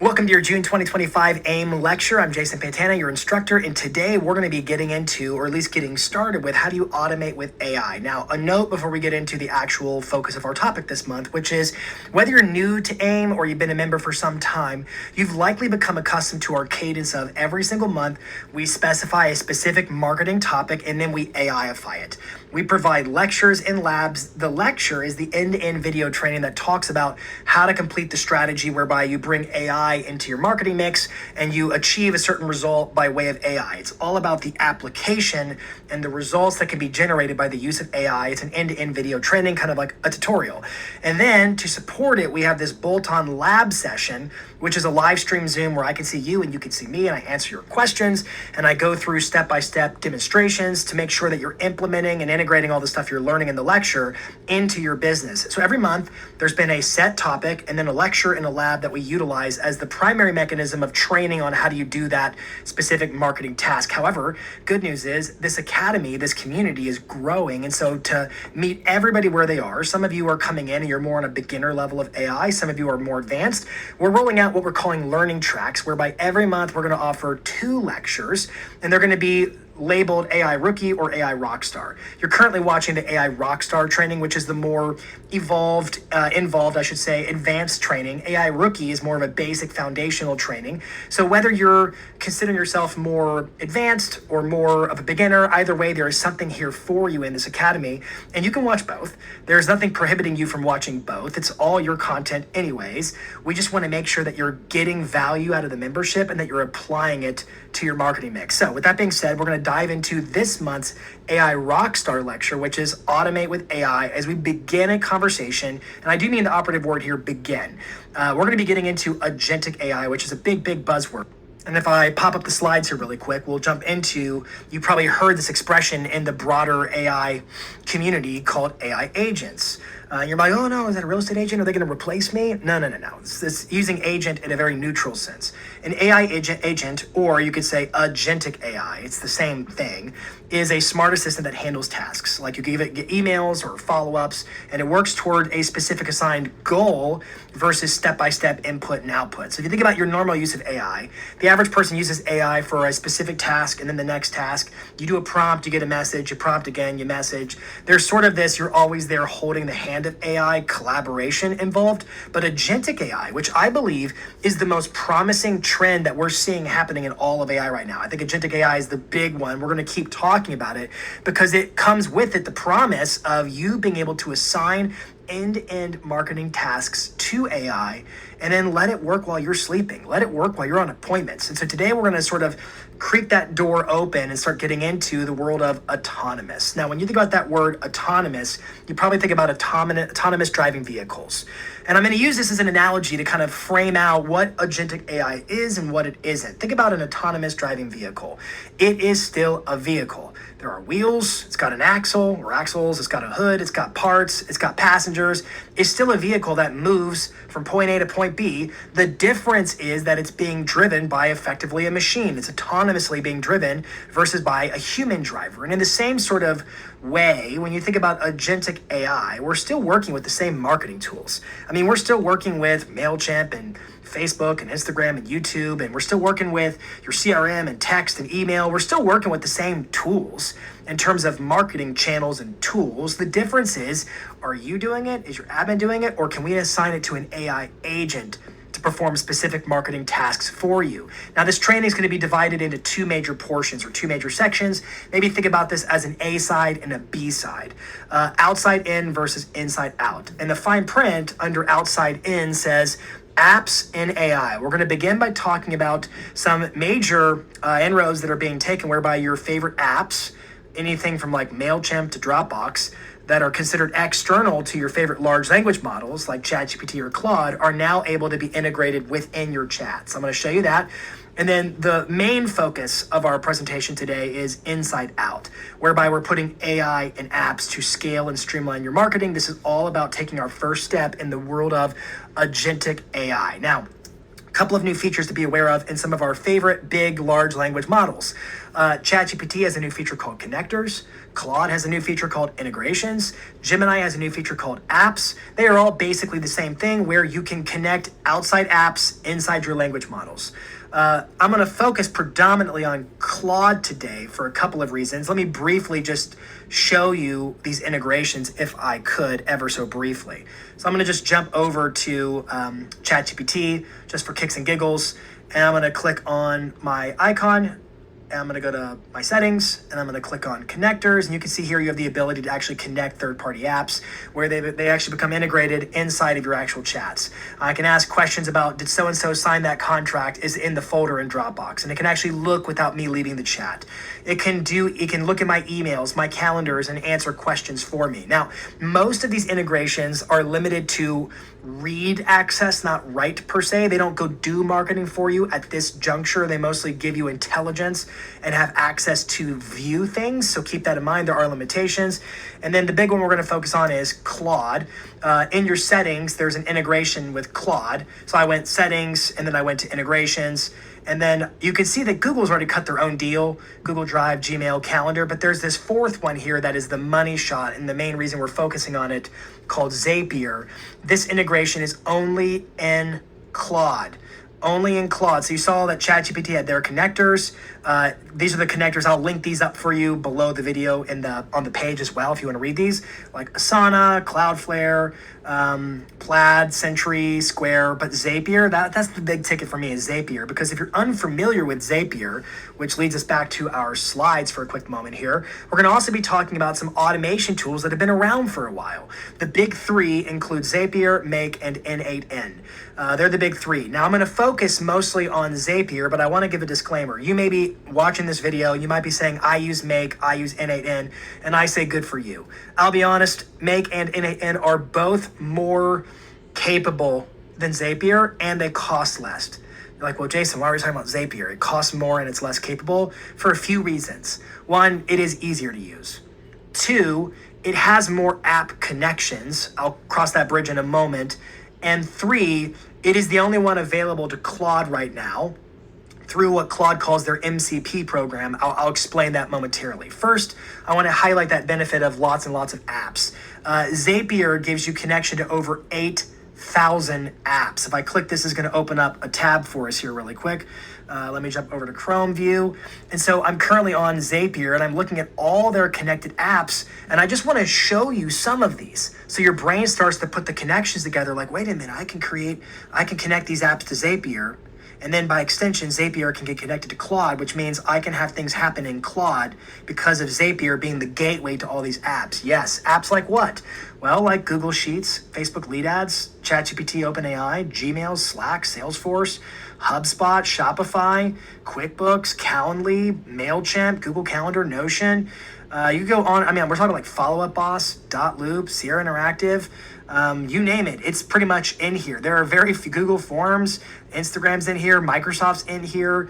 Welcome to your June 2025 AIM lecture. I'm Jason Pantana, your instructor, and today we're going to be getting into, or at least getting started with, how do you automate with AI? Now, a note before we get into the actual focus of our topic this month, which is whether you're new to AIM or you've been a member for some time, you've likely become accustomed to our cadence of every single month, we specify a specific marketing topic and then we AIify it. We provide lectures and labs. The lecture is the end-to-end video training that talks about how to complete the strategy whereby you bring AI into your marketing mix and you achieve a certain result by way of AI. It's all about the application and the results that can be generated by the use of AI. It's an end-to-end video training, kind of like a tutorial. And then to support it, we have this bolt-on lab session, which is a live stream Zoom where I can see you and you can see me and I answer your questions and I go through step-by-step demonstrations to make sure that you're implementing and integrating all the stuff you're learning in the lecture into your business. So every month there's been a set topic and then a lecture and a lab that we utilize as the primary mechanism of training on how do you do that specific marketing task. However, good news is this academy, this community is growing. And so to meet everybody where they are, some of you are coming in and you're more on a beginner level of AI. Some of you are more advanced. We're rolling out what we're calling learning tracks, whereby every month we're going to offer 2 lectures and they're going to be labeled AI Rookie or AI Rockstar. You're currently watching the AI Rockstar training, which is the more involved, advanced training. AI Rookie is more of a basic foundational training. So whether you're considering yourself more advanced or more of a beginner, either way, there is something here for you in this academy, and you can watch both. There's nothing prohibiting you from watching both. It's all your content anyways. We just want to make sure that you're getting value out of the membership and that you're applying it to your marketing mix. So with that being said, we're going to dive into this month's AI Rockstar lecture, which is Automate with AI, as we begin a conversation. And I do mean the operative word here, begin. We're going to be getting into agentic AI, which is a big buzzword. And if I pop up the slides here really quick, we'll jump into, you probably heard this expression in the broader AI community called AI agents. You're like, oh no, is that a real estate agent? Are they going to replace me? No. It's using agent in a very neutral sense. An AI agent, or you could say agentic AI, it's the same thing, is a smart assistant that handles tasks. Like you give it emails or follow-ups, and it works toward a specific assigned goal versus step-by-step input and output. So if you think about your normal use of AI, the average person uses AI for a specific task and then the next task. You do a prompt, you get a message, you prompt again, you message. There's sort of this, you're always there holding the hand of AI, collaboration involved. But agentic AI, which I believe is the most promising trend that we're seeing happening in all of AI right now. I think agentic AI is the big one. We're going to keep talking about it because it comes with it the promise of you being able to assign end-to-end marketing tasks to AI and then let it work while you're sleeping. Let it work while you're on appointments. And so today we're going to sort of creak that door open and start getting into the world of autonomous. Now, when you think about that word autonomous, you probably think about autonomous driving vehicles. And I'm going to use this as an analogy to kind of frame out what agentic AI is and what it isn't. Think about an autonomous driving vehicle. It is still a vehicle. There are wheels, it's got an axle or axles, it's got a hood, it's got parts, it's got passengers. It's still a vehicle that moves from point A to point B. The difference is that it's being driven by effectively a machine. It's autonomously being driven versus by a human driver. And in the same sort of way, when you think about agentic AI, we're still working with the same marketing tools. I mean, we're still working with MailChimp and Facebook and Instagram and YouTube, and we're still working with your CRM and text and email. We're still working with the same tools in terms of marketing channels and tools. The difference is, are you doing it? Is your admin doing it? Or can we assign it to an AI agent to perform specific marketing tasks for you? Now, this training is going to be divided into 2 major portions or 2 major sections. Maybe think about this as an A side and a B side, outside in versus inside out. And the fine print under outside in says apps in AI. We're going to begin by talking about some major inroads that are being taken whereby your favorite apps, anything from like MailChimp to Dropbox, that are considered external to your favorite large language models like ChatGPT or Claude, are now able to be integrated within your chat. So I'm going to show you that. And then the main focus of our presentation today is inside out, whereby we're putting AI and apps to scale and streamline your marketing. This is all about taking our first step in the world of agentic AI. Now, couple of new features to be aware of in some of our favorite big, large language models. ChatGPT has a new feature called connectors. Claude has a new feature called integrations. Gemini has a new feature called apps. They are all basically the same thing where you can connect outside apps inside your language models. I'm going to focus predominantly on Claude today for a couple of reasons. Let me briefly just show you these integrations if I could, ever so briefly. So I'm going to just jump over to ChatGPT just for kicks and giggles, and I'm going to click on my icon. And I'm going to go to my settings, and I'm going to click on connectors, and you can see here you have the ability to actually connect third-party apps where they actually become integrated inside of your actual chats. I can ask questions about, did so-and-so sign that contract, is in the folder in Dropbox, and it can actually look without me leaving the chat. It can look at my emails, my calendars, and answer questions for me. Now, most of these integrations are limited to read access, not write per se. They don't go do marketing for you at this juncture. They mostly give you intelligence and have access to view things. So keep that in mind. There are limitations. And then the big one we're going to focus on is Claude. In your settings, there's an integration with Claude. So I went settings, and then I went to integrations. And then you can see that Google's already cut their own deal, Google Drive, Gmail, Calendar, but there's this fourth one here that is the money shot, and the main reason we're focusing on it, called Zapier. This integration is only in Claude. Only in Claude. So you saw that ChatGPT had their connectors. These are the connectors. I'll link these up for you below the video on the page as well if you want to read these, like Asana, Cloudflare, Plaid, Sentry, Square, but Zapier, that's the big ticket for me is Zapier, because if you're unfamiliar with Zapier, which leads us back to our slides for a quick moment here, we're going to also be talking about some automation tools that have been around for a while. The big three include Zapier, Make, and N8N. They're the big three. Now I'm going to focus mostly on Zapier, but I want to give a disclaimer. You may be watching this video, you might be saying, I use Make, I use N8N, and I say good for you. I'll be honest, Make and N8N are both more capable than Zapier, and they cost less. You're like, well, Jason, why are we talking about Zapier? It costs more and it's less capable for a few reasons. One, it is easier to use. Two, it has more app connections. I'll cross that bridge in a moment. And three, it is the only one available to Claude right now through what Claude calls their MCP program. I'll explain that momentarily. First, I want to highlight that benefit of lots and lots of apps. Zapier gives you connection to over 8,000 apps. If I click this, is going to open up a tab for us here really quick. Let me jump over to Chrome view. And so I'm currently on Zapier, and I'm looking at all their connected apps, and I just want to show you some of these. So your brain starts to put the connections together, like, wait a minute, I can connect these apps to Zapier. And then by extension, Zapier can get connected to Claude, which means I can have things happen in Claude because of Zapier being the gateway to all these apps. Yes, apps like what? Well, like Google Sheets, Facebook Lead Ads, ChatGPT, OpenAI, Gmail, Slack, Salesforce, HubSpot, Shopify, QuickBooks, Calendly, MailChimp, Google Calendar, Notion. You go on, we're talking like Follow Up Boss, Dotloop, Sierra Interactive, you name it. It's pretty much in here. There are very few Google Forms, Instagram's in here, Microsoft's in here,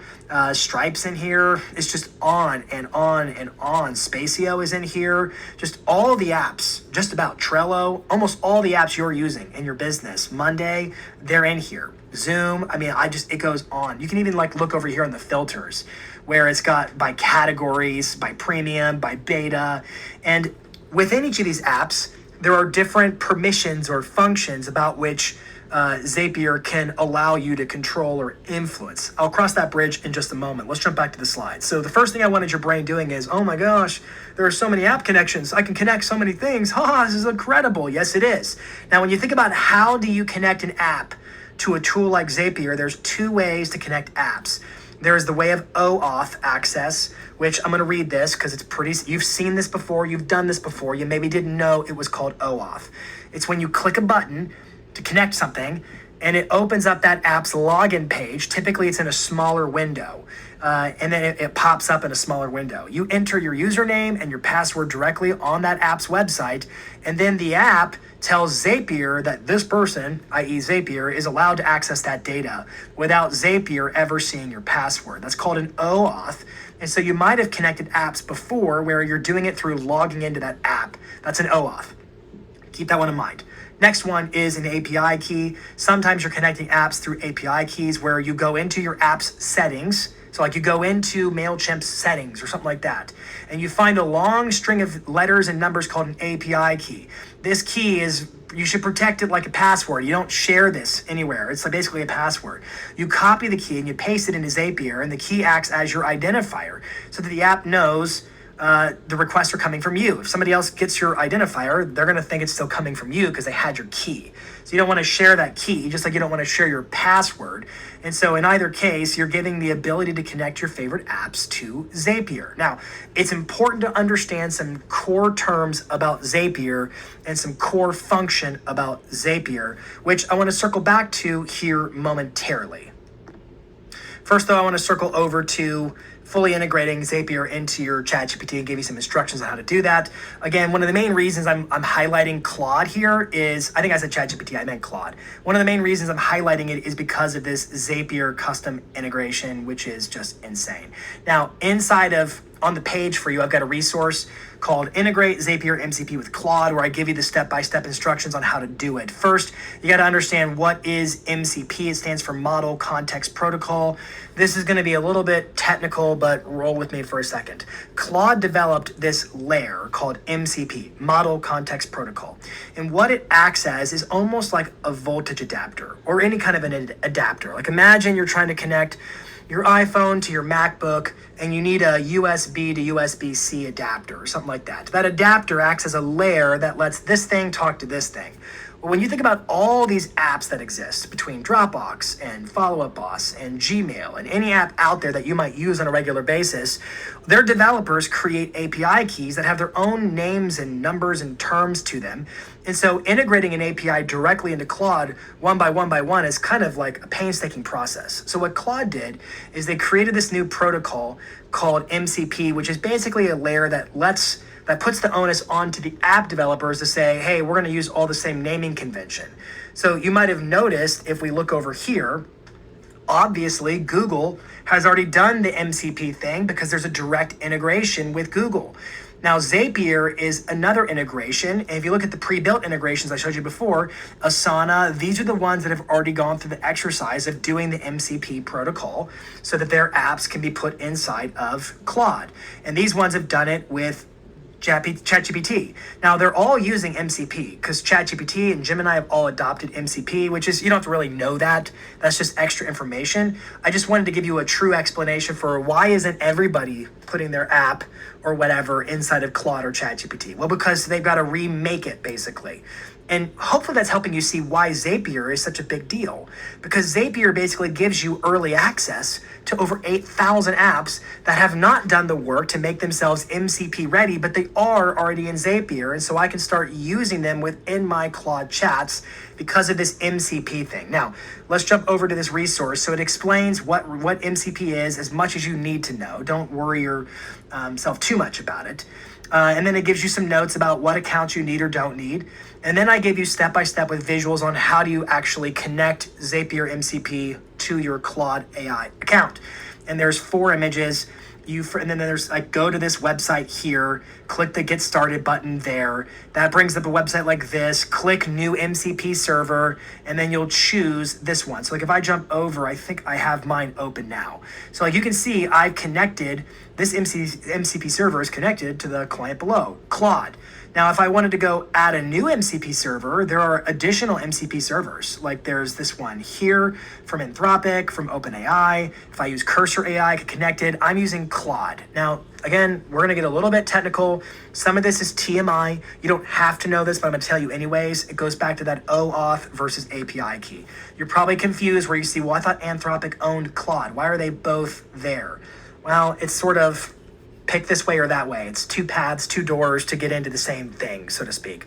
Stripe's in here. It's just on and on and on. Spacio is in here. Just all the apps, just about Trello, almost all the apps you're using in your business. Monday, they're in here. Zoom, it goes on. You can even look over here on the filters where it's got by categories, by premium, by beta. And within each of these apps, there are different permissions or functions about which Zapier can allow you to control or influence. I'll cross that bridge in just a moment. Let's jump back to the slide. So the first thing I wanted your brain doing is, oh my gosh, there are so many app connections. I can connect so many things. This is incredible. Yes, it is. Now, when you think about how do you connect an app to a tool like Zapier, there's two ways to connect apps. There is the way of OAuth access, which I'm going to read this because it's you've seen this before, you've done this before, you maybe didn't know it was called OAuth. It's when you click a button to connect something and it opens up that app's login page. Typically it's in a smaller window and then it pops up in a smaller window. You enter your username and your password directly on that app's website, and then the app tells Zapier that this person, i.e. Zapier, is allowed to access that data without Zapier ever seeing your password. That's called an OAuth. And so you might have connected apps before where you're doing it through logging into that app. That's an OAuth. Keep that one in mind. Next one is an API key. Sometimes you're connecting apps through API keys where you go into your app's settings. So like you go into MailChimp's settings or something like that, and you find a long string of letters and numbers called an API key. This key is, you should protect it like a password. You don't share this anywhere. It's like basically a password. You copy the key and you paste it into Zapier, and the key acts as your identifier so that the app knows the requests are coming from you. If somebody else gets your identifier, they're going to think it's still coming from you because they had your key. So you don't want to share that key, just like you don't want to share your password. And so in either case, you're giving the ability to connect your favorite apps to Zapier. Now, it's important to understand some core terms about Zapier and some core function about Zapier, which I want to circle back to here momentarily. First, though, I want to circle over to fully integrating Zapier into your ChatGPT and give you some instructions on how to do that. Again, one of the main reasons I'm highlighting Claude here is, I think I said ChatGPT, I meant Claude. One of the main reasons I'm highlighting it is because of this Zapier custom integration, which is just insane. Now, on the page for you, I've got a resource called Integrate Zapier MCP with Claude, where I give you the step-by-step instructions on how to do it. First, you got to understand what is MCP. It stands for Model Context Protocol. This is going to be a little bit technical, but roll with me for a second. Claude developed this layer called MCP, Model Context Protocol. And what it acts as is almost like a voltage adapter or any kind of an adapter. Like imagine you're trying to connect your iPhone to your MacBook, and you need a USB to USB-C adapter or something like that. That adapter acts as a layer that lets this thing talk to this thing. Well, when you think about all these apps that exist between Dropbox and Follow Up Boss and Gmail and any app out there that you might use on a regular basis, their developers create API keys that have their own names and numbers and terms to them. And so integrating an API directly into Claude one by one is kind of like a painstaking process. So what Claude did is they created this new protocol called MCP, which is basically a layer that puts the onus onto the app developers to say, hey, we're going to use all the same naming convention. So you might have noticed, if we look over here, obviously Google has already done the MCP thing because there's a direct integration with Google. Now, Zapier is another integration. And if you look at the pre-built integrations I showed you before, Asana, these are the ones that have already gone through the exercise of doing the MCP protocol so that their apps can be put inside of Claude. And these ones have done it with ChatGPT. Now, they're all using MCP because ChatGPT and Gemini have all adopted MCP, which is, you don't have to really know that. That's just extra information. I just wanted to give you a true explanation for why isn't everybody putting their app or whatever inside of Claude or ChatGPT? Well, because they've got to remake it, basically. And hopefully that's helping you see why Zapier is such a big deal. Because Zapier basically gives you early access to over 8,000 apps that have not done the work to make themselves MCP ready, but they are already in Zapier. And so I can start using them within my Claude chats because of this MCP thing. Now, let's jump over to this resource. So it explains what MCP is as much as you need to know. Don't worry yourself too much about it. And then it gives you some notes about what accounts you need or don't need. And then I give you step-by-step with visuals on how do you actually connect Zapier MCP to your Claude AI account. And there's 4 images. And then there's like, go to this website here, click the Get Started button there. That brings up a website like this. Click New MCP Server, and then you'll choose this one. So like if I jump over, I think I have mine open now. So like you can see, I've connected, this MCP server is connected to the client below, Claude. Now, if I wanted to go add a new MCP server, there are additional MCP servers. Like there's this one here from Anthropic, from OpenAI. If I use Cursor AI, I can connect it. I'm using Claude. Now, again, we're going to get a little bit technical. Some of this is TMI. You don't have to know this, but I'm going to tell you anyways. It goes back to that OAuth versus API key. You're probably confused where you see, well, I thought Anthropic owned Claude. Why are they both there? Well, it's sort of pick this way or that way. It's 2 paths, 2 doors to get into the same thing, so to speak.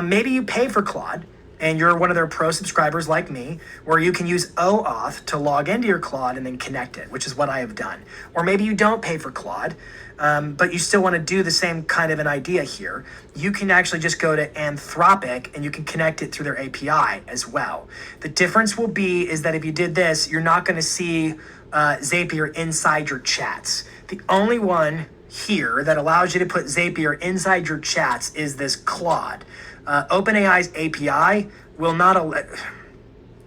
Maybe you pay for Claude and you're one of their pro subscribers like me, where you can use OAuth to log into your Claude and then connect it, which is what I have done. Or maybe you don't pay for Claude, but you still want to do the same kind of an idea here. You can actually just go to Anthropic and you can connect it through their API as well. The difference will be is that if you did this, you're not going to see Zapier inside your chats. The only one here that allows you to put Zapier inside your chats is this Claude. OpenAI's API will not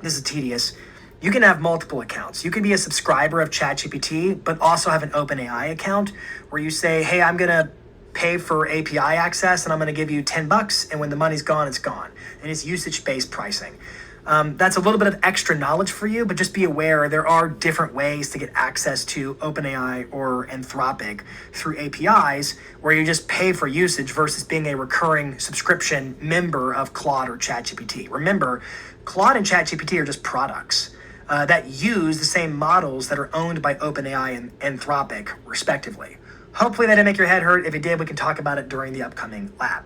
this is tedious. You can have multiple accounts. You can be a subscriber of ChatGPT, but also have an OpenAI account where you say, hey, I'm going to pay for API access and I'm going to give you $10. And when the money's gone, it's gone. And it's usage-based pricing. That's a little bit of extra knowledge for you, but just be aware there are different ways to get access to OpenAI or Anthropic through APIs where you just pay for usage versus being a recurring subscription member of Claude or ChatGPT. Remember, Claude and ChatGPT are just products that use the same models that are owned by OpenAI and Anthropic, respectively. Hopefully that didn't make your head hurt. If it did, we can talk about it during the upcoming lab.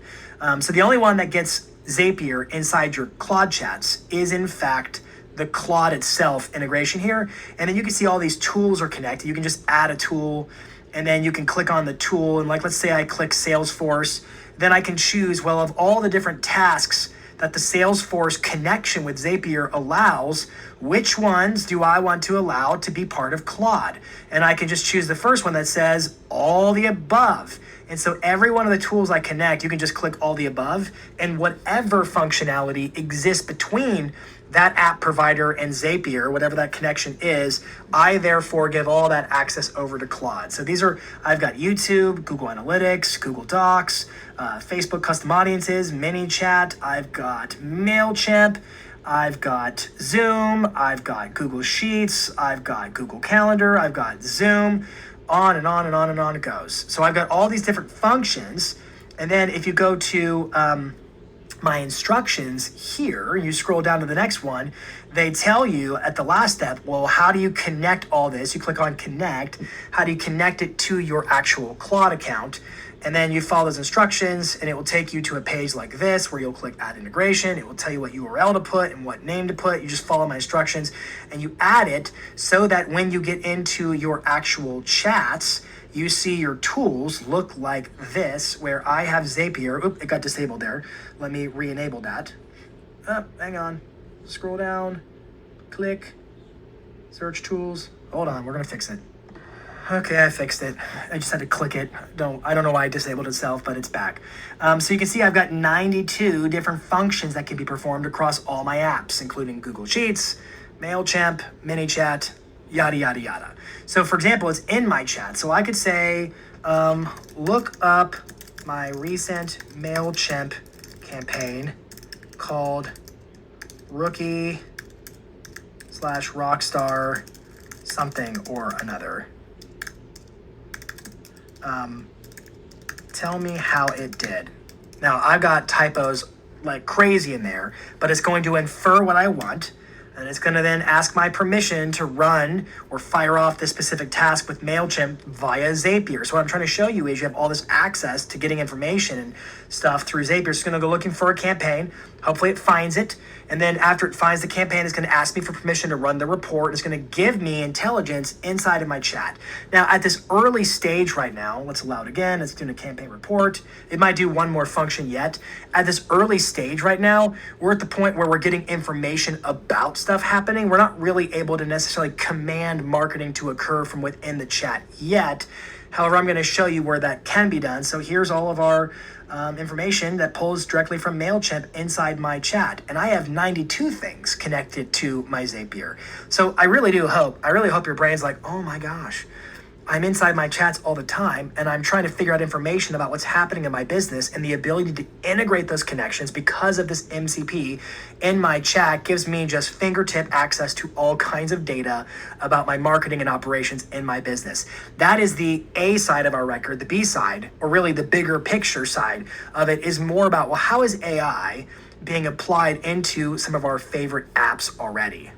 So the only one that gets Zapier inside your Claude chats is in fact the Claude itself integration here. And then you can see all these tools are connected. You can just add a tool and then you can click on the tool. And like, let's say I click Salesforce, then I can choose, well, of all the different tasks that the Salesforce connection with Zapier allows, which ones do I want to allow to be part of Claude? And I can just choose the first one that says all the above. And so every one of the tools I connect, you can just click all the above, and whatever functionality exists between that app provider and Zapier, whatever that connection is, I therefore give all that access over to Claude. So these are, I've got YouTube, Google Analytics, Google Docs, Facebook custom audiences, ManyChat, I've got MailChimp, I've got Zoom, I've got Google Sheets, I've got Google Calendar, I've got Zoom, on and on and on and on it goes. So I've got all these different functions. And then if you go to my instructions here, you scroll down to the next one, they tell you at the last step, well, how do you connect all this? You click on connect. How do you connect it to your actual Claude account? And then you follow those instructions and it will take you to a page like this where you'll click add integration. It will tell you what URL to put and what name to put. You just follow my instructions and you add it so that when you get into your actual chats, you see your tools look like this, where I have Zapier. Oop, it got disabled there. Let me re-enable that. Oh, hang on. Scroll down, click, search tools. Hold on, we're gonna fix it. Okay, I fixed it. I just had to click it. I don't know why it disabled itself, but it's back. So you can see I've got 92 different functions that can be performed across all my apps, including Google Sheets, MailChimp, ManyChat, yada, yada, yada. So for example, it's in my chat. So I could say, look up my recent MailChimp campaign called Rookie/Rockstar something or another. Tell me how it did. Now I've got typos like crazy in there, but it's going to infer what I want. And it's going to then ask my permission to run or fire off this specific task with MailChimp via Zapier. So what I'm trying to show you is you have all this access to getting information and stuff through Zapier. It's going to go looking for a campaign. Hopefully it finds it. And then after it finds the campaign, it's going to ask me for permission to run the report. It's going to give me intelligence inside of my chat. Now, at this early stage right now, let's allow it again. It's doing a campaign report. It might do one more function yet. At this early stage right now, we're at the point where we're getting information about stuff happening. We're not really able to necessarily command marketing to occur from within the chat yet. However, I'm going to show you where that can be done. So here's all of our information that pulls directly from MailChimp inside my chat. And I have 92 things connected to my Zapier. So I really hope your brain's like, oh my gosh, I'm inside my chats all the time and I'm trying to figure out information about what's happening in my business, and the ability to integrate those connections because of this MCP in my chat gives me just fingertip access to all kinds of data about my marketing and operations in my business. That is the A side of our record. The B side, or really the bigger picture side of it, is more about, well, how is AI being applied into some of our favorite apps already?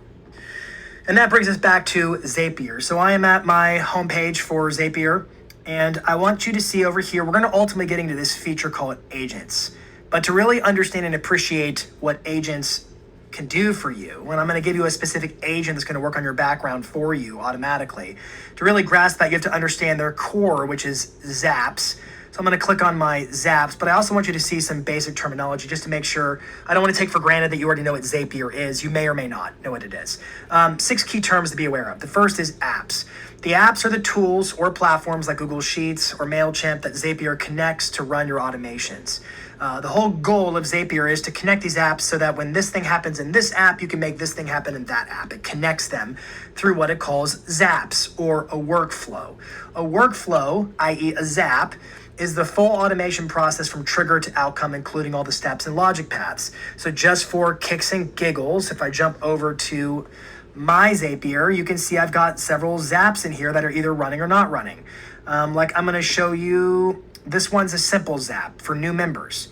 And that brings us back to Zapier. So I am at my homepage for Zapier, and I want you to see over here, we're going to ultimately get into this feature called agents. But to really understand and appreciate what agents can do for you, and I'm going to give you a specific agent that's going to work on your background for you automatically. To really grasp that, you have to understand their core, which is Zaps. So I'm going to click on my Zaps, but I also want you to see some basic terminology just to make sure. I don't want to take for granted that you already know what Zapier is. You may or may not know what it is. 6 key terms to be aware of. The first is apps. The apps are the tools or platforms like Google Sheets or MailChimp that Zapier connects to run your automations. The whole goal of Zapier is to connect these apps so that when this thing happens in this app, you can make this thing happen in that app. It connects them through what it calls zaps, or a workflow. A workflow, i.e. a zap, is the full automation process from trigger to outcome, including all the steps and logic paths. So just for kicks and giggles, if I jump over to my Zapier, you can see I've got several zaps in here that are either running or not running. Like I'm going to show you, this one's a simple zap for new members.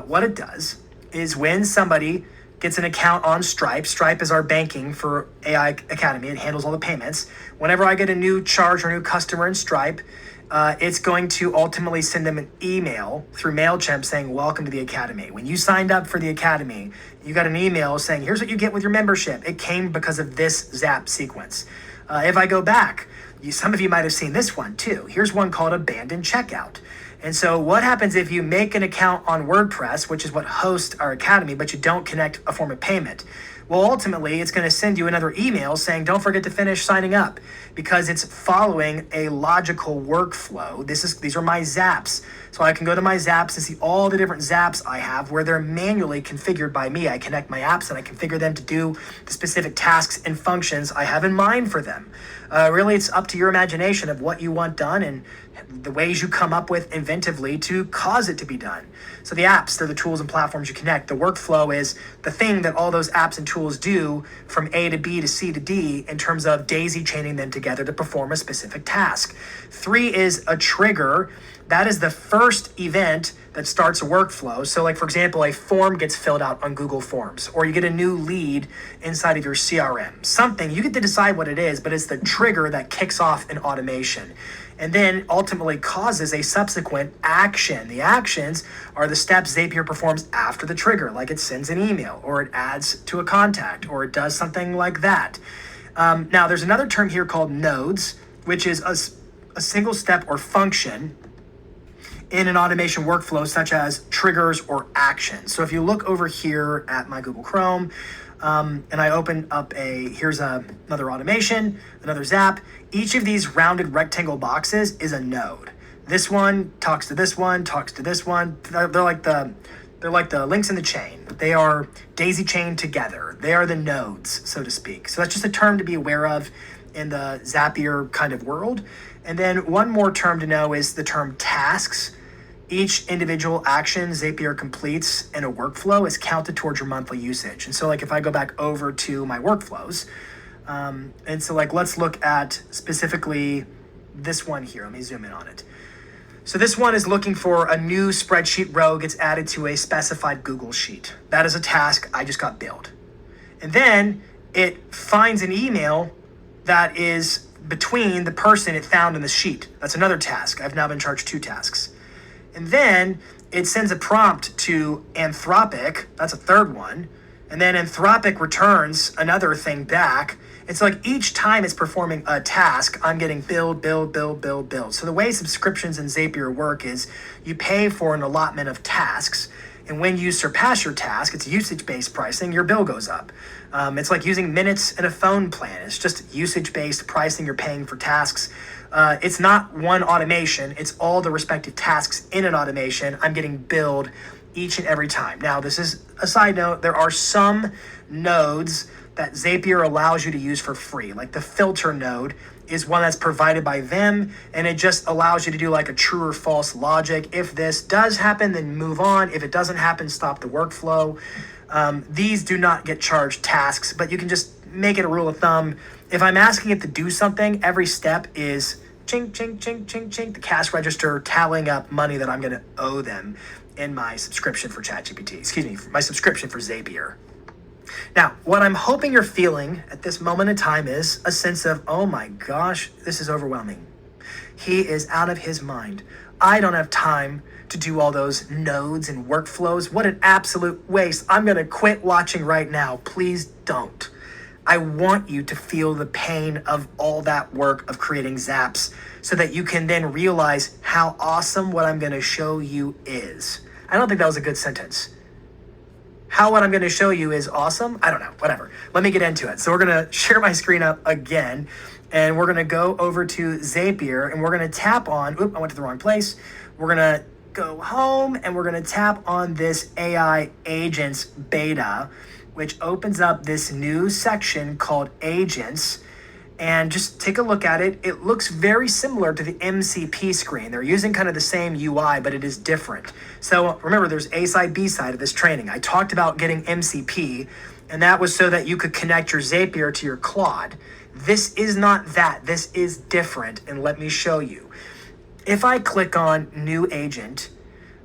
What it does is when somebody gets an account on Stripe, Stripe is our banking for AI Academy, it handles all the payments. Whenever I get a new charge or new customer in Stripe, it's going to ultimately send them an email through MailChimp saying, welcome to the Academy. When you signed up for the Academy, you got an email saying, here's what you get with your membership. It came because of this Zap sequence. If I go back, some of you might have seen this one too. Here's one called Abandoned Checkout. And so what happens if you make an account on WordPress, which is what hosts our Academy, but you don't connect a form of payment? Well, ultimately, it's going to send you another email saying, don't forget to finish signing up, because it's following a logical workflow. These are my zaps. So I can go to my zaps and see all the different zaps I have where they're manually configured by me. I connect my apps and I configure them to do the specific tasks and functions I have in mind for them. Really, it's up to your imagination of what you want done and the ways you come up with inventively to cause it to be done. So the apps, they're the tools and platforms you connect. The workflow is the thing that all those apps and tools do from A to B to C to D in terms of daisy chaining them together to perform a specific task. 3 is a trigger. That is the first event that starts a workflow. So like, for example, a form gets filled out on Google Forms, or you get a new lead inside of your CRM. Something, you get to decide what it is, but it's the trigger that kicks off an automation and then ultimately causes a subsequent action. The actions are the steps Zapier performs after the trigger, like it sends an email, or it adds to a contact, or it does something like that. Now, there's another term here called nodes, which is a single step or function in an automation workflow, such as triggers or actions. So if you look over here at my Google Chrome, and I open up here's another automation, another zap. Each of these rounded rectangle boxes is a node. This one talks to this one, talks to this one. They're like the links in the chain. They are daisy chained together. They are the nodes, so to speak. So that's just a term to be aware of in the Zapier kind of world. And then one more term to know is the term tasks. Each individual action Zapier completes in a workflow is counted towards your monthly usage. And so like if I go back over to my workflows, and so like let's look at specifically this one here. Let me zoom in on it. So this one is looking for a new spreadsheet row gets added to a specified Google sheet. That is a task I just got billed. And then it finds an email that is between the person it found in the sheet. That's another task. I've now been charged 2 tasks. And then it sends a prompt to Anthropic. That's a third one. And then Anthropic returns another thing back. It's like each time it's performing a task, I'm getting billed. So the way subscriptions in Zapier work is you pay for an allotment of tasks. And when you surpass your task, it's usage-based pricing, your bill goes up. It's like using minutes in a phone plan. It's just usage-based pricing. You're paying for tasks. It's not one automation. It's all the respective tasks in an automation. I'm getting billed each and every time. Now, this is a side note. There are some nodes that Zapier allows you to use for free. Like the filter node is one that's provided by them, and it just allows you to do like a true or false logic. If this does happen, then move on. If it doesn't happen, stop the workflow. These do not get charged tasks, but you can just make it a rule of thumb. If I'm asking it to do something, every step is ching, ching, ching, ching, ching, the cash register tallying up money that I'm going to owe them in my subscription for my subscription for Zapier. Now, what I'm hoping you're feeling at this moment in time is a sense of, oh my gosh, this is overwhelming. He is out of his mind. I don't have time to do all those nodes and workflows. What an absolute waste. I'm going to quit watching right now. Please don't. I want you to feel the pain of all that work of creating zaps so that you can then realize how awesome what I'm going to show you is. I don't think that was a good sentence. How what I'm going to show you is awesome? I don't know, whatever. Let me get into it. So we're going to share my screen up again, and we're going to go over to Zapier, and we're going to tap on, I went to the wrong place. We're going to go home and we're going to tap on this AI agents beta, which opens up this new section called agents. And just take a look at it. It looks very similar to the MCP screen. They're using kind of the same UI, but it is different. So remember, there's A side, B side of this training. I talked about getting MCP, and that was so that you could connect your Zapier to your Claude. This is not that. This is different, and let me show you. If I click on New Agent,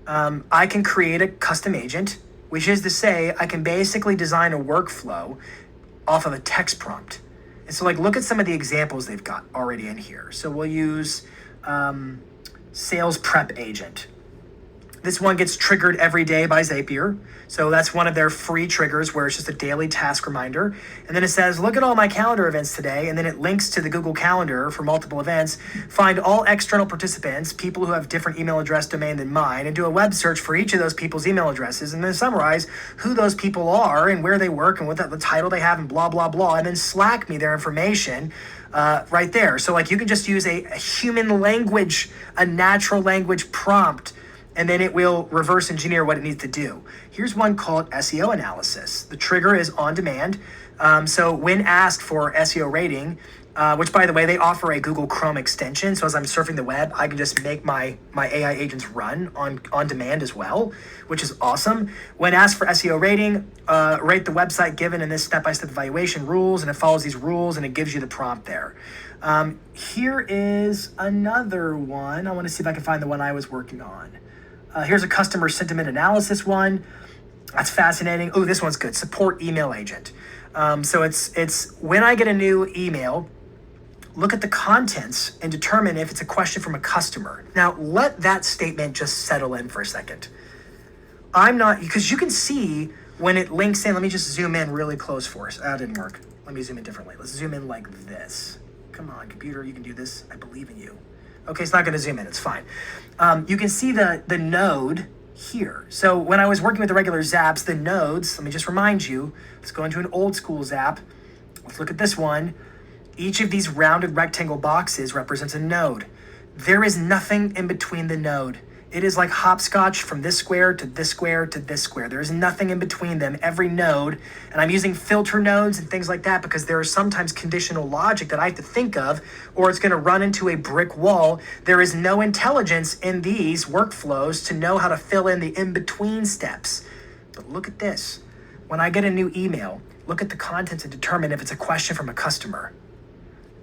I can create a custom agent, which is to say I can basically design a workflow off of a text prompt. And so look at some of the examples they've got already in here. So we'll use sales prep agent. This one gets triggered every day by Zapier. So that's one of their free triggers where it's just a daily task reminder. And then it says, look at all my calendar events today. And then it links to the Google Calendar for multiple events. Find all external participants, people who have different email address domain than mine, and do a web search for each of those people's email addresses. And then summarize who those people are and where they work and what the title they have and blah, blah, blah. And then Slack me their information right there. So you can just use a human language, a natural language prompt, and then it will reverse engineer what it needs to do. Here's one called SEO analysis. The trigger is on demand. So when asked for SEO rating, which by the way, they offer a Google Chrome extension. So as I'm surfing the web, I can just make my AI agents run on demand as well, which is awesome. When asked for SEO rating, rate the website given in this step-by-step evaluation rules, and it follows these rules and it gives you the prompt there. Here is another one. I want to see if I can find the one I was working on. Here's a customer sentiment analysis one. That's fascinating. Oh, this one's good. Support email agent. So it's when I get a new email, look at the contents and determine if it's a question from a customer. Now, let that statement just settle in for a second. Because you can see when it links in, let me just zoom in really close for us. That didn't work. Let me zoom in differently. Let's zoom in like this. Come on, computer, you can do this. I believe in you. Okay, it's not going to zoom in. It's fine. You can see the node here. So when I was working with the regular Zaps, the nodes, let me just remind you, let's go into an old school Zap. Let's look at this one. Each of these rounded rectangle boxes represents a node. There is nothing in between the node. It is like hopscotch from this square to this square to this square. There is nothing in between them, every node. And I'm using filter nodes and things like that because there is sometimes conditional logic that I have to think of, or it's going to run into a brick wall. There is no intelligence in these workflows to know how to fill in the in-between steps. But look at this. When I get a new email, look at the contents and determine if it's a question from a customer.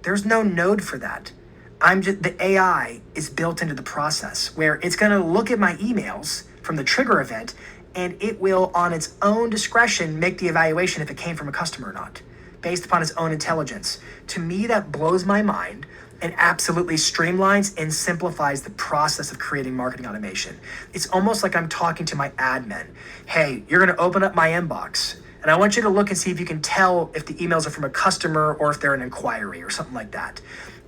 There's no node for that. The AI is built into the process where it's going to look at my emails from the trigger event and it will, on its own discretion, make the evaluation if it came from a customer or not, based upon its own intelligence. To me, that blows my mind and absolutely streamlines and simplifies the process of creating marketing automation. It's almost like I'm talking to my admin. Hey, you're going to open up my inbox, and I want you to look and see if you can tell if the emails are from a customer or if they're an inquiry or something like that.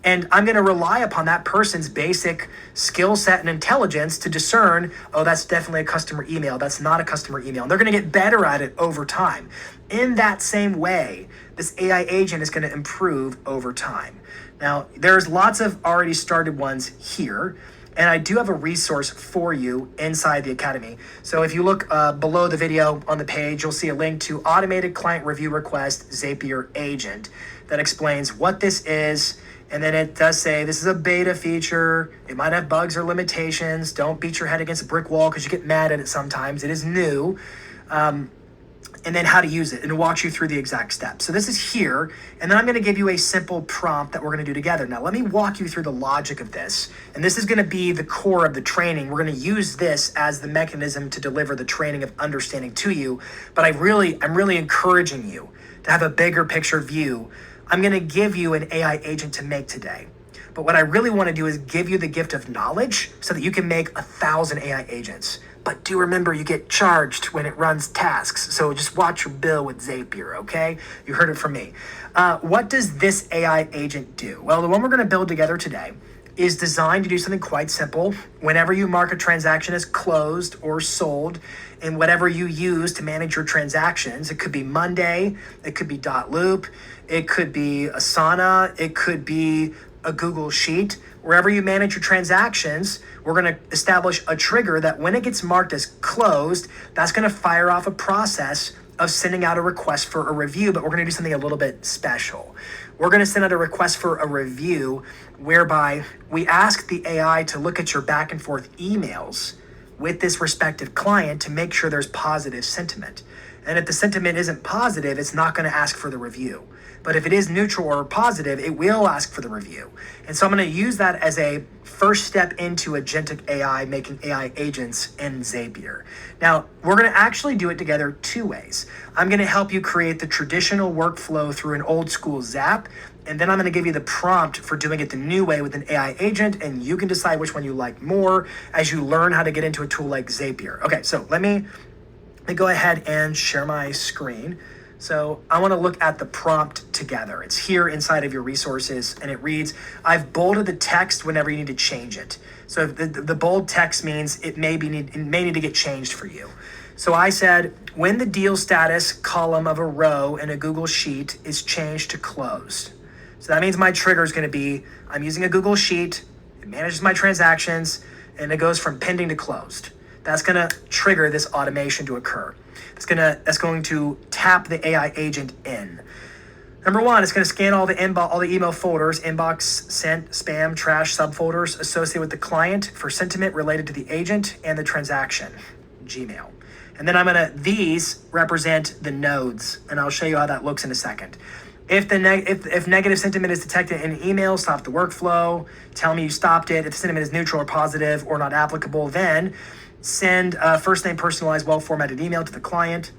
And I'm going to rely upon that person's basic skill set and intelligence to discern, oh, that's definitely a customer email. That's not a customer email. And they're going to get better at it over time. In that same way, this AI agent is going to improve over time. Now, there's lots of already started ones here. And I do have a resource for you inside the Academy. So if you look below the video on the page, you'll see a link to Automated Client Review Request Zapier Agent that explains what this is. And then it does say this is a beta feature. It might have bugs or limitations. Don't beat your head against a brick wall because you get mad at it sometimes. It is new. And then how to use it and walk you through the exact steps. So this is here, and then I'm going to give you a simple prompt that we're going to do together. Now, let me walk you through the logic of this. And this is going to be the core of the training. We're going to use this as the mechanism to deliver the training of understanding to you. But I'm really encouraging you to have a bigger picture view. I'm going to give you an AI agent to make today. But what I really want to do is give you the gift of knowledge so that you can make 1,000 AI agents. But do remember, you get charged when it runs tasks. So just watch your bill with Zapier, okay? You heard it from me. What does this AI agent do? Well, the one we're going to build together today is designed to do something quite simple. Whenever you mark a transaction as closed or sold, and whatever you use to manage your transactions, it could be Monday, it could be Loop, it could be Asana, it could be a Google Sheet. Wherever you manage your transactions, we're going to establish a trigger that when it gets marked as closed, that's going to fire off a process of sending out a request for a review, but we're going to do something a little bit special. We're going to send out a request for a review whereby we ask the AI to look at your back and forth emails with this respective client to make sure there's positive sentiment. And if the sentiment isn't positive, it's not going to ask for the review. But if it is neutral or positive, it will ask for the review. And so I'm going to use that as a first step into agentic AI, making AI agents in Zapier. Now, we're going to actually do it together two ways. I'm going to help you create the traditional workflow through an old school Zap, and then I'm going to give you the prompt for doing it the new way with an AI agent, and you can decide which one you like more as you learn how to get into a tool like Zapier. Okay, so let me go ahead and share my screen. So I want to look at the prompt together. It's here inside of your resources, and it reads, I've bolded the text whenever you need to change it. So the bold text means it may need to get changed for you. So I said, when the deal status column of a row in a Google Sheet is changed to closed. So that means my trigger is going to be, I'm using a Google Sheet, it manages my transactions, and it goes from pending to closed. That's going to trigger this automation to occur. That's going to tap the AI agent in. Number one, it's going to scan all the email folders, inbox, sent, spam, trash, subfolders associated with the client for sentiment related to the agent and the transaction, Gmail. And then these represent the nodes, and I'll show you how that looks in a second. If negative sentiment is detected in an email, stop the workflow, tell me you stopped it. If the sentiment is neutral or positive or not applicable, then send a first name personalized, well-formatted email to the client,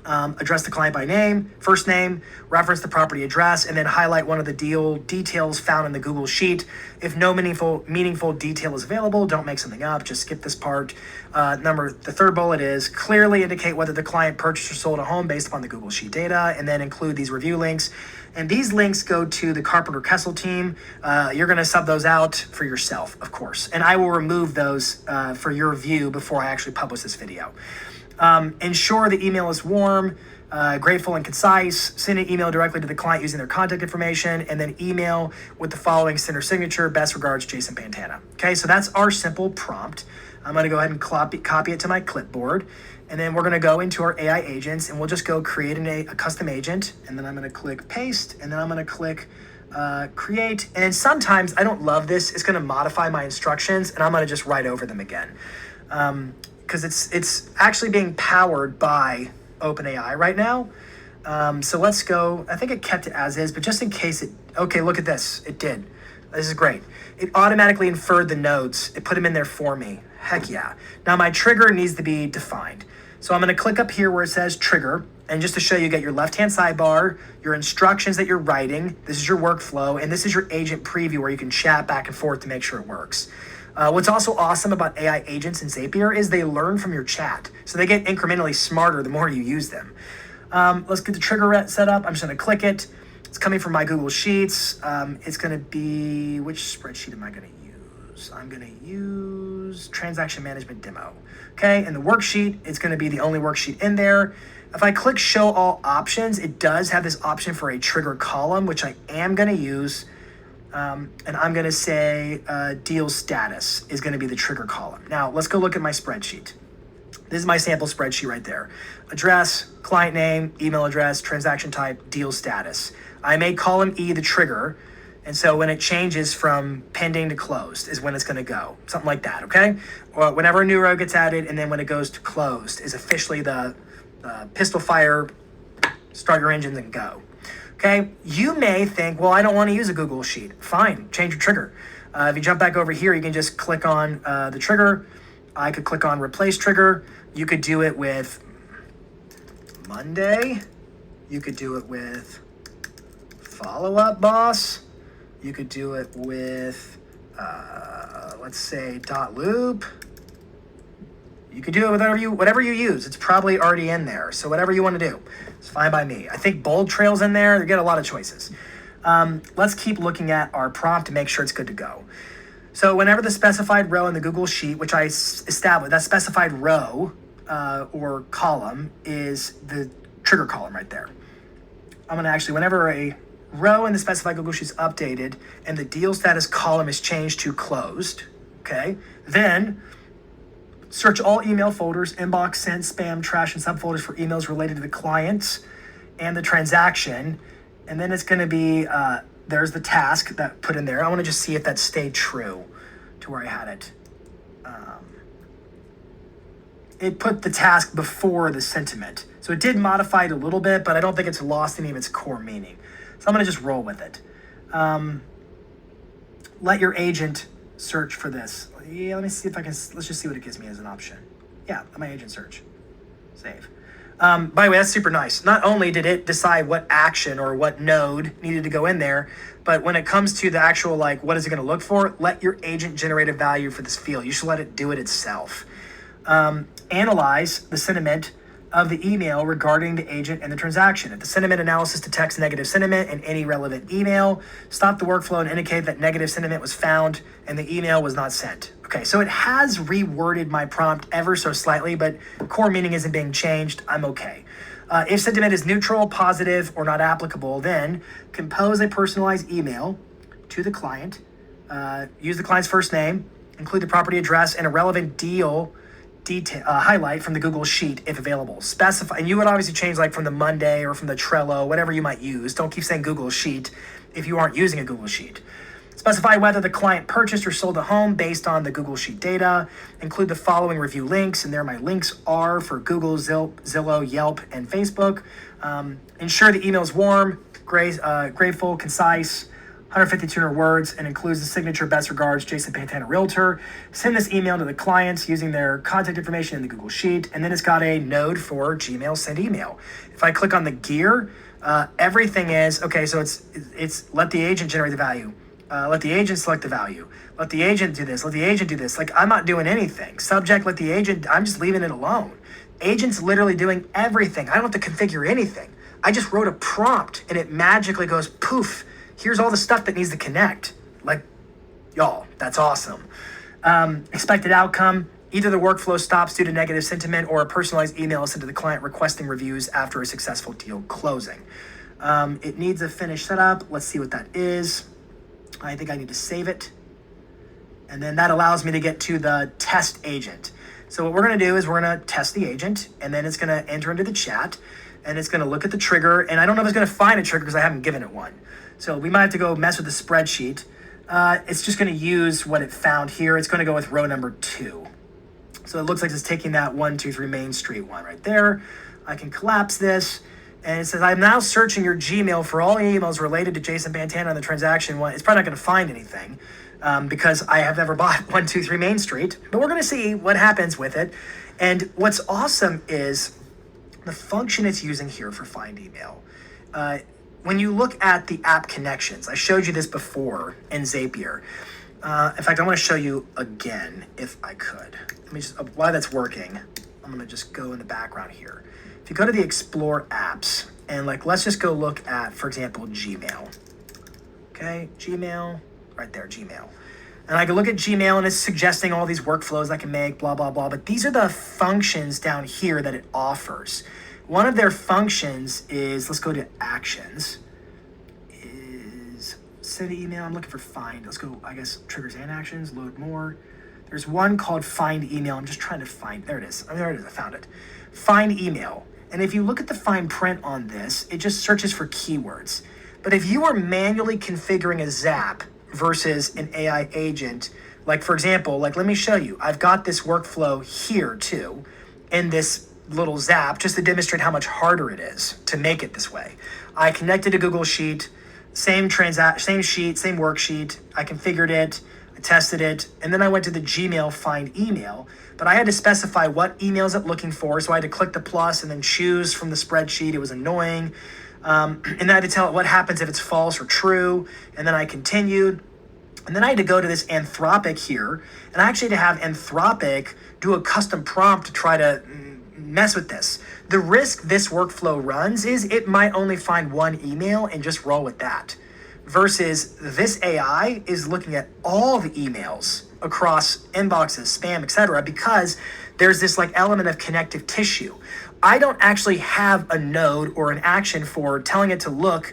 address the client by name, first name, reference the property address, and then highlight one of the deal details found in the Google Sheet. If no meaningful detail is available, don't make something up, just skip this part. The third bullet is clearly indicate whether the client purchased or sold a home based upon the Google Sheet data, and then include these review links. And these links go to the Carpenter Kessel team. You're going to sub those out for yourself, of course. And I will remove those for your view before I actually publish this video. Ensure the email is warm, grateful and concise. Send an email directly to the client using their contact information, and then email with the following sender signature. Best regards, Jason Pantana. Okay, so that's our simple prompt. I'm going to go ahead and copy it to my clipboard. And then we're going to go into our AI agents, and we'll just go create a custom agent. And then I'm going to click paste, and then I'm going to click create. And sometimes I don't love this. It's going to modify my instructions, and I'm going to just write over them again. Because it's actually being powered by OpenAI right now. So let's go. I think it kept it as is, but just in case okay, look at this. It did. This is great. It automatically inferred the nodes. It put them in there for me. Heck yeah. Now my trigger needs to be defined. So I'm going to click up here where it says trigger. And just to show you, get your left-hand sidebar, your instructions that you're writing. This is your workflow. And this is your agent preview where you can chat back and forth to make sure it works. What's also awesome about AI agents in Zapier is they learn from your chat. So they get incrementally smarter the more you use them. Let's get the trigger set up. I'm just going to click it. It's coming from my Google Sheets. It's going to be, which spreadsheet am I going to use? I'm going to use transaction management demo. Okay, and the worksheet, it's going to be the only worksheet in there. If I click show all options, it does have this option for a trigger column, which I am going to use. And I'm going to say deal status is going to be the trigger column. Now, let's go look at my spreadsheet. This is my sample spreadsheet right there. Address, client name, email address, transaction type, deal status. I made column E the trigger. And so when it changes from pending to closed is when it's going to go. Something like that, okay? Or whenever a new row gets added, and then when it goes to closed is officially the pistol fire, start your engines and go. Okay, you may think, well, I don't want to use a Google Sheet. Fine, change your trigger. If you jump back over here, you can just click on the trigger. I could click on replace trigger. You could do it with Monday. You could do it with follow up, boss. You could do it with, let's say, dot loop. You could do it with whatever you use. It's probably already in there. So whatever you want to do, it's fine by me. I think bold trail's in there. You get a lot of choices. Let's keep looking at our prompt to make sure it's good to go. So whenever the specified row in the Google Sheet, which I established, that specified row or column is the trigger column right there. I'm going to actually, whenever a row in the specified Google Sheets updated, and the deal status column is changed to closed. Okay. Then search all email folders, inbox, sent, spam, trash, and subfolders for emails related to the clients and the transaction. And then it's going to be, there's the task that put in there. I want to just see if that stayed true to where I had it. It put the task before the sentiment. So it did modify it a little bit, but I don't think it's lost any of its core meaning. So I'm going to just roll with it. Let your agent search for this. Yeah, let me see if I can, let's just see what it gives me as an option. Yeah, let my agent search. Save. By the way, that's super nice. Not only did it decide what action or what node needed to go in there, but when it comes to the actual, like, what is it going to look for? Let your agent generate a value for this field. You should let it do it itself. Analyze the sentiment of the email regarding the agent and the transaction. If the sentiment analysis detects negative sentiment in any relevant email, stop the workflow and indicate that negative sentiment was found and the email was not sent. Okay, so it has reworded my prompt ever so slightly, but core meaning isn't being changed. I'm okay. If sentiment is neutral, positive, or not applicable, then compose a personalized email to the client. Use the client's first name, include the property address, and a relevant deal detail highlight from the Google Sheet if available. Specify, and you would obviously change like from the Monday or from the Trello, whatever you might use. Don't keep saying Google Sheet if you aren't using a Google Sheet. Specify whether the client purchased or sold a home based on the Google Sheet data. Include the following review links, and there my links are for Google, Zillow, Yelp, and Facebook. Ensure the email is warm, grateful, concise, 150 200 words, and includes the signature best regards, Jason Pantana Realtor. Send this email to the clients using their contact information in the Google Sheet, and then it's got a node for Gmail send email. If I click on the gear, everything is, okay, so it's let the agent generate the value. Let the agent select the value. Let the agent do this. Let the agent do this. Like, I'm not doing anything. Subject, let the agent, I'm just leaving it alone. Agent's literally doing everything. I don't have to configure anything. I just wrote a prompt and it magically goes, poof, here's all the stuff that needs to connect. Like, y'all, that's awesome. Expected outcome, either the workflow stops due to negative sentiment or a personalized email is sent to the client requesting reviews after a successful deal closing. It needs a finished setup. Let's see what that is. I think I need to save it. And then that allows me to get to the test agent. So what we're going to do is we're going to test the agent, and then it's going to enter into the chat, and it's going to look at the trigger. And I don't know if it's going to find a trigger because I haven't given it one. So we might have to go mess with the spreadsheet. It's just going to use what it found here. It's going to go with row number 2. So it looks like it's taking that 123 Main Street one right there. I can collapse this. And it says, I'm now searching your Gmail for all emails related to Jason Pantana on the transaction one. It's probably not going to find anything because I have never bought 123 Main Street. But we're going to see what happens with it. And what's awesome is the function it's using here for find email. When you look at the app connections, I showed you this before in Zapier. In fact, I want to show you again if I could. Let me just, while that's working, I'm going to just go in the background here. If you go to the Explore apps, and like, let's just go look at, for example, Gmail. Okay, Gmail, right there, Gmail. And I can look at Gmail and it's suggesting all these workflows I can make, blah, blah, blah. But these are the functions down here that it offers. One of their functions is, let's go to actions, is send an email. I'm looking for find. Let's go, I guess, triggers and actions, load more. There's one called find email. I'm just trying to find, there it is. Oh, there it is, I found it. Find email. And if you look at the fine print on this, it just searches for keywords. But if you are manually configuring a Zap versus an AI agent, like for example, like let me show you, I've got this workflow here too, in this little Zap, just to demonstrate how much harder it is to make it this way. I connected to Google Sheet, same sheet, same worksheet, I configured it, I tested it, and then I went to the Gmail find email, but I had to specify what email is it looking for, so I had to click the plus and then choose from the spreadsheet. It was annoying. And then I had to tell it what happens if it's false or true, and then I continued. And then I had to go to this Anthropic here, and I actually had to have Anthropic do a custom prompt to try to mess with this. The risk this workflow runs is it might only find one email and just roll with that. Versus this AI is looking at all the emails across inboxes, spam, etc., because there's this like element of connective tissue. I don't actually have a node or an action for telling it to look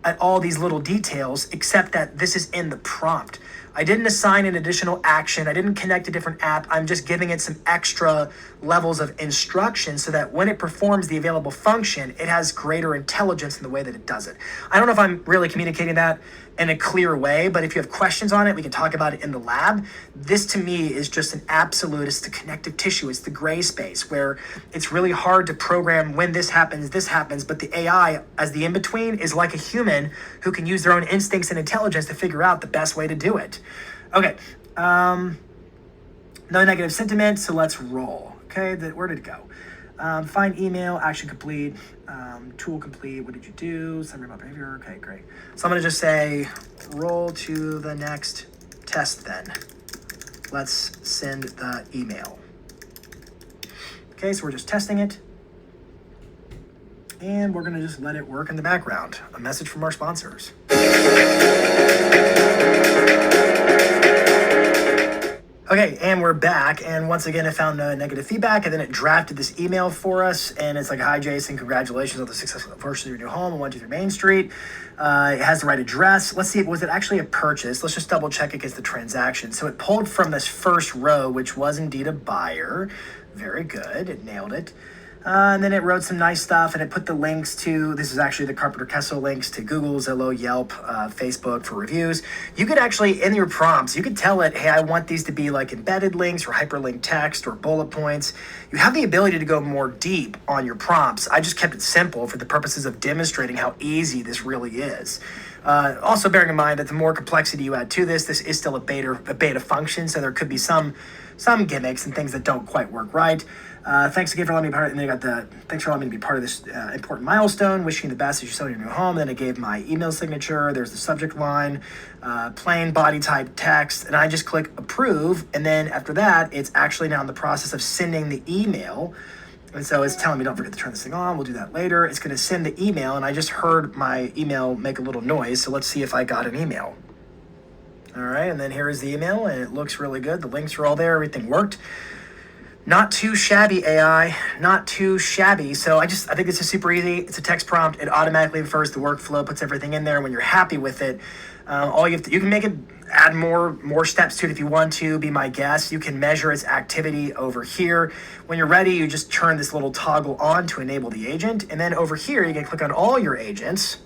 at all these little details, except that this is in the prompt. I didn't assign an additional action. I didn't connect a different app. I'm just giving it some extra levels of instruction so that when it performs the available function, it has greater intelligence in the way that it does it. I don't know if I'm really communicating that in a clear way, but if you have questions on it, we can talk about it in the lab. This to me is just an absolute, it's the connective tissue, it's the gray space where it's really hard to program when this happens, but the AI as the in-between is like a human who can use their own instincts and intelligence to figure out the best way to do it. Okay, no negative sentiment, so let's roll. Okay, where did it go? Find email, action complete, tool complete, what did you do? Summary about behavior, okay, great. So I'm gonna just say, roll to the next test then. Let's send the email. Okay, so we're just testing it. And we're gonna just let it work in the background. A message from our sponsors. Okay, and we're back, and once again, I found negative feedback, and then it drafted this email for us, and it's like, hi, Jason, congratulations on the successful purchase of your new home on 123 Main Street. It has the right address. Let's see, was it actually a purchase? Let's just double check against the transaction. So it pulled from this first row, which was indeed a buyer. Very good, it nailed it. And then it wrote some nice stuff, and it put the links to, this is actually the Carpenter Kessel links to Google, Zillow, Yelp, Facebook for reviews. You could actually, in your prompts, you could tell it, hey, I want these to be like embedded links or hyperlinked text or bullet points. You have the ability to go more deep on your prompts. I just kept it simple for the purposes of demonstrating how easy this really is. Also bearing in mind that the more complexity you add to this is still a beta function, so there could be some gimmicks and things that don't quite work right. Thanks again for letting me be part of, and then I got thanks for allowing me to be part of this important milestone. Wishing you the best as you sell your new home. And then it gave my email signature. There's the subject line, plain body type text, and I just click approve. And then after that, it's actually now in the process of sending the email. And so it's telling me, don't forget to turn this thing on. We'll do that later. It's going to send the email, and I just heard my email make a little noise. So let's see if I got an email. All right, and then here is the email, and it looks really good. The links are all there. Everything worked. Not too shabby, AI, not too shabby. So I think this is super easy. It's a text prompt. It automatically infers the workflow, puts everything in there. When you're happy with it, all you can make it, add more steps to it if you want to, be my guest. You can measure its activity over here. When you're ready, you just turn this little toggle on to enable the agent. And then over here, you can click on all your agents.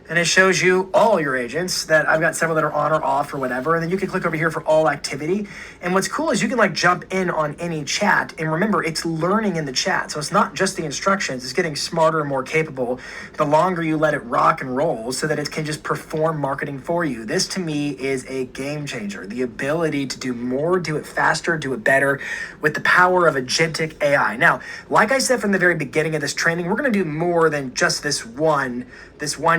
And it shows you all your agents that I've got several that are on or off or whatever. And then you can click over here for all activity. And what's cool is you can like jump in on any chat. And remember, it's learning in the chat. So it's not just the instructions. It's getting smarter and more capable the longer you let it rock and roll so that it can just perform marketing for you. This to me is a game changer. The ability to do more, do it faster, do it better with the power of agentic AI. Now, like I said from the very beginning of this training, we're going to do more than just this one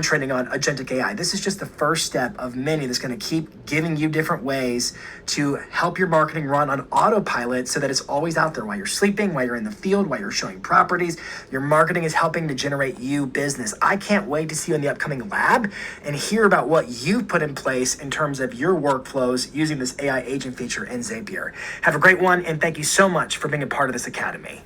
training on agentic AI. This is just the first step of many that's going to keep giving you different ways to help your marketing run on autopilot so that it's always out there while you're sleeping, while you're in the field, while you're showing properties. Your marketing is helping to generate you business. I can't wait to see you in the upcoming lab and hear about what you've put in place in terms of your workflows using this AI agent feature in Zapier. Have a great one, and thank you so much for being a part of this academy.